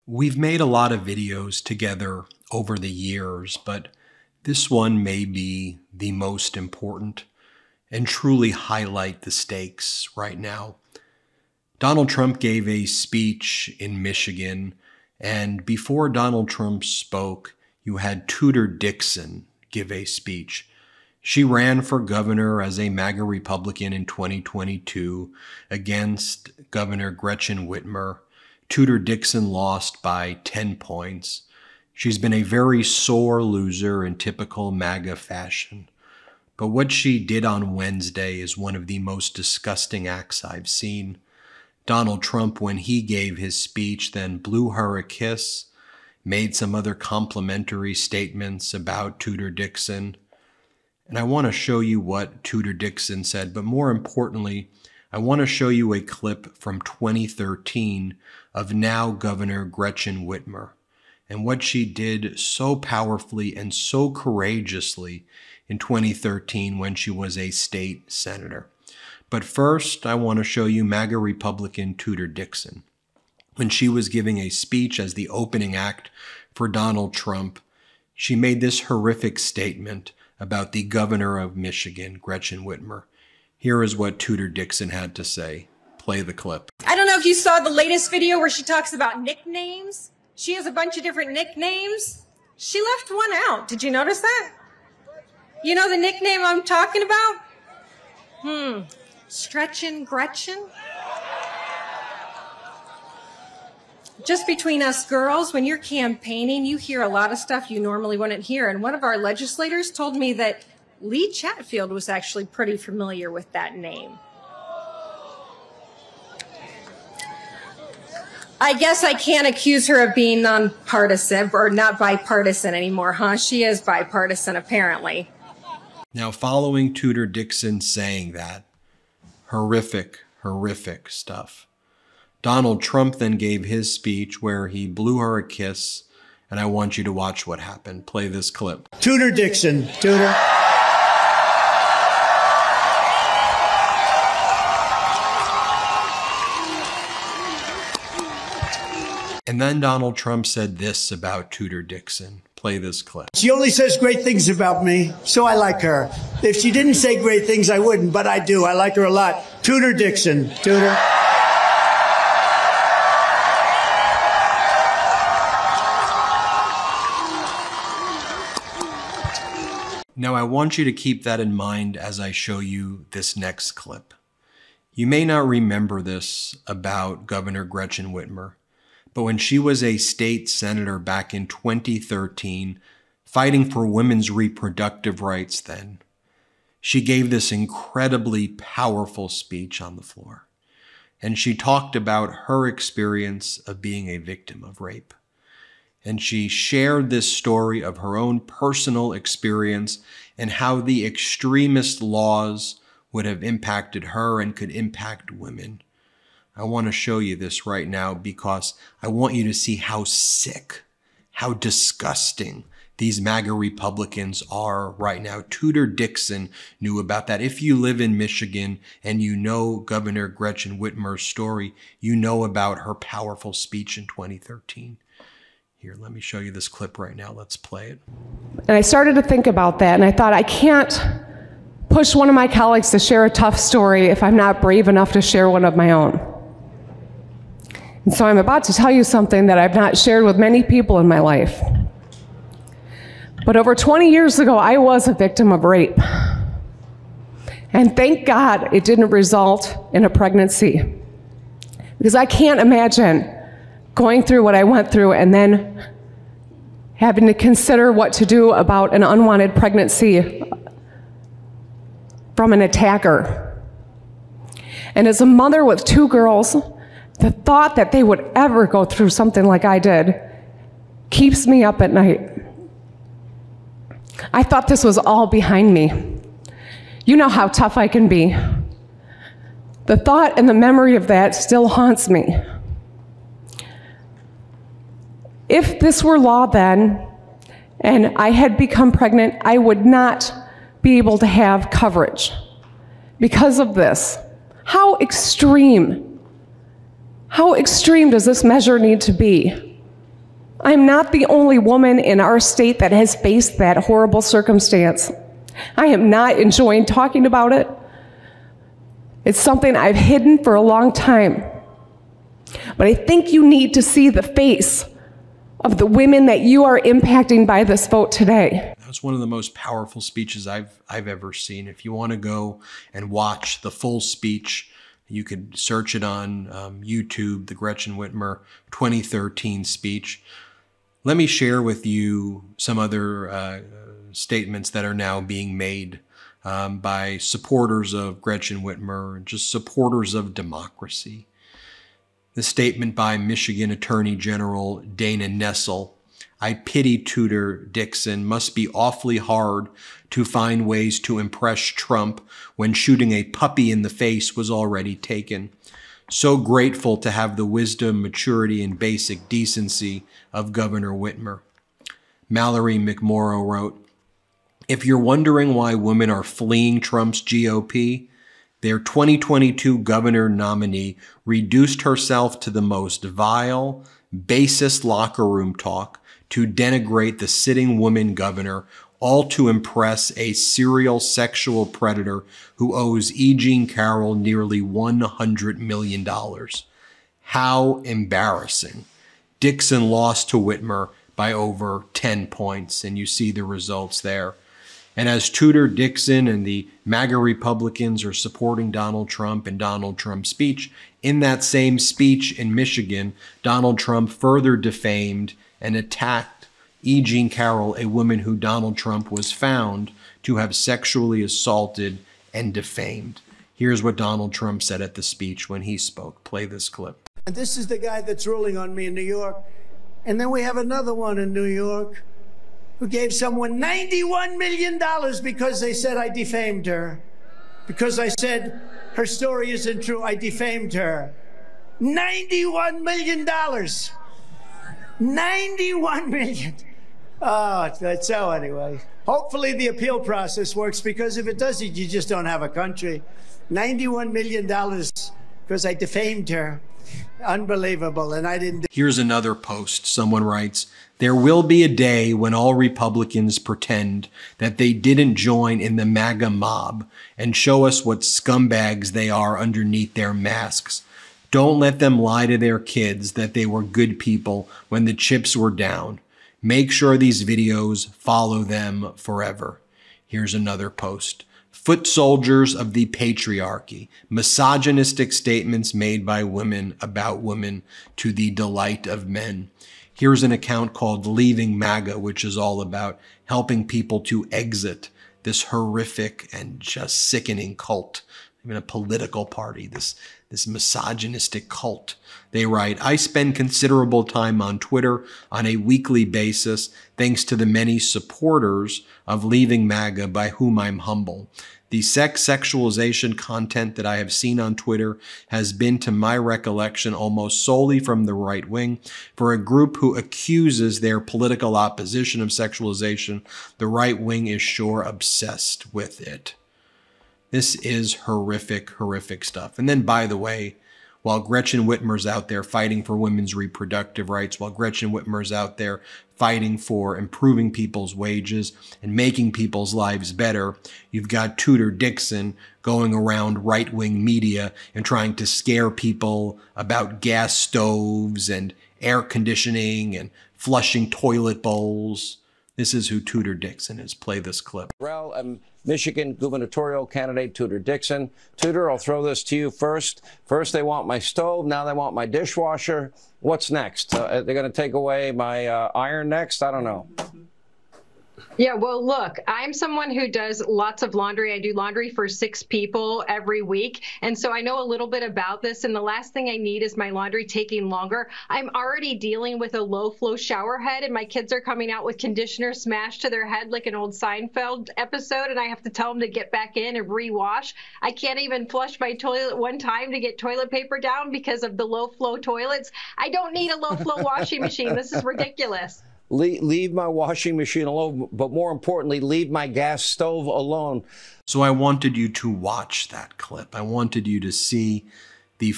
We've made a lot of videos together over the years, but this one may be the most important and truly highlight the stakes right now. Donald Trump gave a speech in Michigan, and before Donald Trump spoke, you had Tudor Dixon give a speech. She ran for governor as a MAGA Republican in 2022 against Governor Gretchen Whitmer. Tudor Dixon lost by 10 points. She's been a very sore loser in typical MAGA fashion. But what she did on Wednesday is one of the most disgusting acts I've seen. Donald Trump, when he gave his speech, then blew her a kiss, made some other complimentary statements about Tudor Dixon. And I want to show you what Tudor Dixon said, but more importantly, I want to show you a clip from 2013 of now Governor Gretchen Whitmer and what she did so powerfully and so courageously in 2013 when she was a state senator. But first, I want to show you MAGA Republican Tudor Dixon. When she was giving a speech as the opening act for Donald Trump, she made this horrific statement about the governor of Michigan, Gretchen Whitmer. Here is what Tudor Dixon had to say. Play the clip. I don't know if you saw the latest video where she talks about nicknames. She has a bunch of different nicknames. She left one out. Did you notice that? You know the nickname I'm talking about? Stretchin' Gretchen? Just between us girls, when you're campaigning, you hear a lot of stuff you normally wouldn't hear. And one of our legislators told me that Lee Chatfield was actually pretty familiar with that name. I guess I can't accuse her of being nonpartisan or not bipartisan anymore, huh? She is bipartisan, apparently. Now, following Tudor Dixon saying that, horrific stuff, Donald Trump then gave his speech where he blew her a kiss, and I want you to watch what happened. Play this clip. Tudor Dixon, Tudor. And then Donald Trump said this about Tudor Dixon. Play this clip. She only says great things about me, so I like her. If she didn't say great things, I wouldn't, but I do. I like her a lot. Tudor Dixon, Tudor. Now, I want you to keep that in mind as I show you this next clip. You may not remember this about Governor Gretchen Whitmer, but when she was a state senator back in 2013, fighting for women's reproductive rights then, she gave this incredibly powerful speech on the floor. And she talked about her experience of being a victim of rape. And she shared this story of her own personal experience and how the extremist laws would have impacted her and could impact women. I want to show you this right now because I want you to see how sick, how disgusting these MAGA Republicans are right now. Tudor Dixon knew about that. If you live in Michigan and you know Governor Gretchen Whitmer's story, you know about her powerful speech in 2013. Here, let me show you this clip right now. Let's play it. And I started to think about that, and I thought, I can't push one of my colleagues to share a tough story if I'm not brave enough to share one of my own. And so I'm about to tell you something that I've not shared with many people in my life. But over 20 years ago, I was a victim of rape. And thank God it didn't result in a pregnancy. Because I can't imagine going through what I went through and then having to consider what to do about an unwanted pregnancy from an attacker. And as a mother with 2 girls, the thought that they would ever go through something like I did keeps me up at night. I thought this was all behind me. You know how tough I can be. The thought and the memory of that still haunts me. If this were law then, and I had become pregnant, I would not be able to have coverage because of this. How extreme does this measure need to be? I'm not the only woman in our state that has faced that horrible circumstance. I am not enjoying talking about it. It's something I've hidden for a long time. But I think you need to see the face of the women that you are impacting by this vote today. That was one of the most powerful speeches I've ever seen. If you want to go and watch the full speech, you could search it on YouTube, the Gretchen Whitmer 2013 speech. Let me share with you some other statements that are now being made by supporters of Gretchen Whitmer, just supporters of democracy. The statement by Michigan Attorney General Dana Nessel: "I pity Tudor Dixon. Must be awfully hard to find ways to impress Trump when shooting a puppy in the face was already taken. So grateful to have the wisdom, maturity, and basic decency of Governor Whitmer." Mallory McMorrow wrote, "If you're wondering why women are fleeing Trump's GOP, their 2022 governor nominee reduced herself to the most vile, basest locker room talk to denigrate the sitting woman governor, all to impress a serial sexual predator who owes E. Jean Carroll nearly $100 million. How embarrassing." Dixon lost to Whitmer by over 10 points, and you see the results there. And as Tudor Dixon and the MAGA Republicans are supporting Donald Trump and Donald Trump's speech, in that same speech in Michigan, Donald Trump further defamed and attacked E. Jean Carroll, a woman who Donald Trump was found to have sexually assaulted and defamed. Here's what Donald Trump said at the speech when he spoke. Play this clip. And this is the guy that's ruling on me in New York. And then we have another one in New York who gave someone $91 million because they said I defamed her. Because I said her story isn't true, I defamed her. $91 million. $91 million. Oh, so anyway, hopefully the appeal process works, because if it doesn't, you just don't have a country. $91 million because I defamed her. Unbelievable. And I didn't. Here's another post. Someone writes, "There will be a day when all Republicans pretend that they didn't join in the MAGA mob and show us what scumbags they are underneath their masks. Don't let them lie to their kids that they were good people when the chips were down. Make sure these videos follow them forever." Here's another post. "Foot soldiers of the patriarchy, misogynistic statements made by women about women to the delight of men." Here's an account called Leaving MAGA, which is all about helping people to exit this horrific and just sickening cult, even a political party, this misogynistic cult. They write, "I spend considerable time on Twitter on a weekly basis, thanks to the many supporters of Leaving MAGA by whom I'm humble. The sexualization content that I have seen on Twitter has been, to my recollection, almost solely from the right wing. For a group who accuses their political opposition of sexualization, the right wing is sure obsessed with it." This is horrific, horrific stuff. And then, by the way, while Gretchen Whitmer's out there fighting for women's reproductive rights, while Gretchen Whitmer's out there fighting for improving people's wages and making people's lives better, you've got Tudor Dixon going around right-wing media and trying to scare people about gas stoves and air conditioning and flushing toilet bowls. This is who Tudor Dixon is. Play this clip. Michigan gubernatorial candidate Tudor Dixon. Tudor, I'll throw this to you first. First, they want my stove. Now they want my dishwasher. What's next? They're going to take away my iron next? I don't know. Yeah, well, look, I'm someone who does lots of laundry. I do laundry for 6 people every week. And so I know a little bit about this. And the last thing I need is my laundry taking longer. I'm already dealing with a low flow shower head, and my kids are coming out with conditioner smashed to their head like an old Seinfeld episode. And I have to tell them to get back in and rewash. I can't even flush my toilet one time to get toilet paper down because of the low flow toilets. I don't need a low flow washing machine. This is ridiculous. Leave my washing machine alone, but more importantly, leave my gas stove alone. So I wanted you to watch that clip. I wanted you to see the,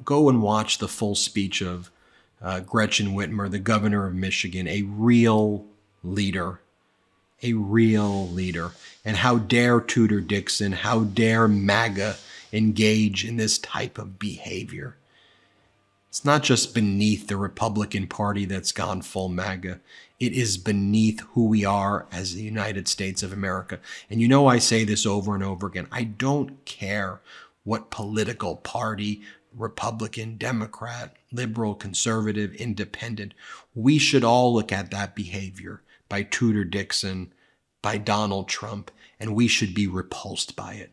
go and watch the full speech of Gretchen Whitmer, the governor of Michigan, a real leader. A real leader. And how dare Tudor Dixon, how dare MAGA engage in this type of behavior? It's not just beneath the Republican Party that's gone full MAGA. It is beneath who we are as the United States of America. And you know I say this over and over again. I don't care what political party, Republican, Democrat, liberal, conservative, independent. We should all look at that behavior by Tudor Dixon, by Donald Trump, and we should be repulsed by it.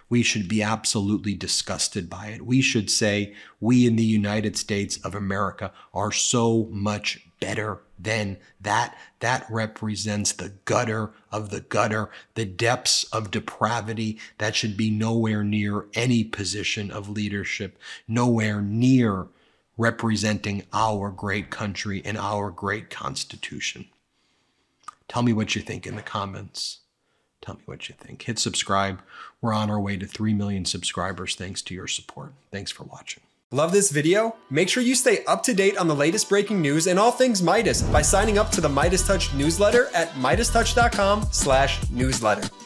We should be absolutely disgusted by it. We should say we in the United States of America are so much better than that. That represents the gutter of the gutter, the depths of depravity that should be nowhere near any position of leadership, nowhere near representing our great country and our great Constitution. Tell me what you think in the comments. Tell me what you think. Hit subscribe. We're on our way to 3 million subscribers thanks to your support. Thanks for watching. Love this video? Make sure you stay up to date on the latest breaking news and all things Midas by signing up to the MeidasTouch newsletter at MeidasTouch.com/newsletter.